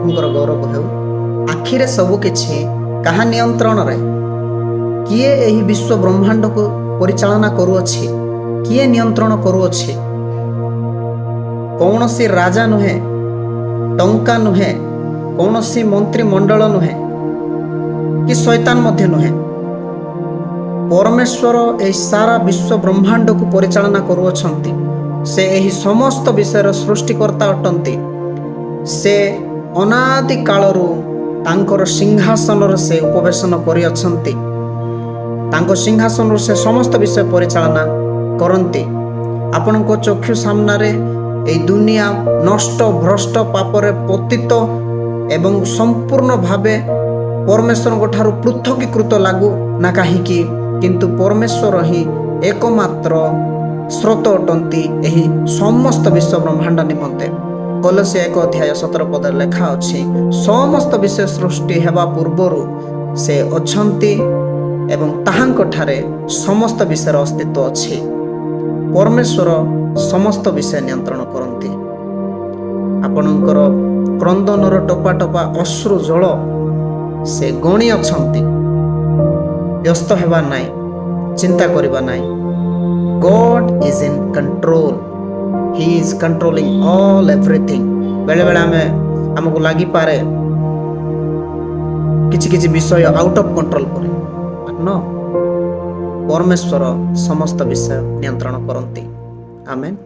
प्रभुंकर गौरव हेउ। आखिरे सबुकिछि काहा नियंत्रण रे? किए एही विश्व ब्रह्मांड को परिचालना करुअछि? किए नियंत्रण करुअछि? कौनसी राजा नुहे, टंका नुहे, कौनसी मंत्रिमंडल नुहे कि शैतान मध्य नुहे। परमेश्वर एही सारा विश्व ब्रह्मांड को परिचालना करुअछंती। से एही समस्त विषयर सृष्टिकर्ता अटंती। से अनादि कालरू तांकर सिंहासन से उपवेशन करिअछंती। तांको सिंहासन से समस्त विषय परिचालना करती। आपण को चक्षु सामने ए दुनिया नष्ट भ्रष्ट पापरे पतित एवं संपूर्ण भावे परमेश्वर ठारू पृथकीकृत लागू ना कहीं, किंतु परमेश्वर ही एकमात्र स्रोत अटंती एही समस्त विश्व ब्रह्मांड निमंते। कलसिया 1:17 लेखा अछि, समस्त विषय सृष्टि हेबा पूर्वरु से अछंती एवं ताहांक ठारे समस्त विषय अस्तित्व अछि। परमेश्वर समस्त विषय नियंत्रण करती। आपणकर क्रंदनर टपा टपा अश्रु जल से गणी अछंती। व्यस्त हेबा नाई, चिंता करिबा नाई। God is in control. He is controlling all everything. बेले बेले हमको लगी पारे किछि विषय आउट ऑफ कंट्रोल करे न। परमेश्वर समस्त विषय नियंत्रण करती। आमेन।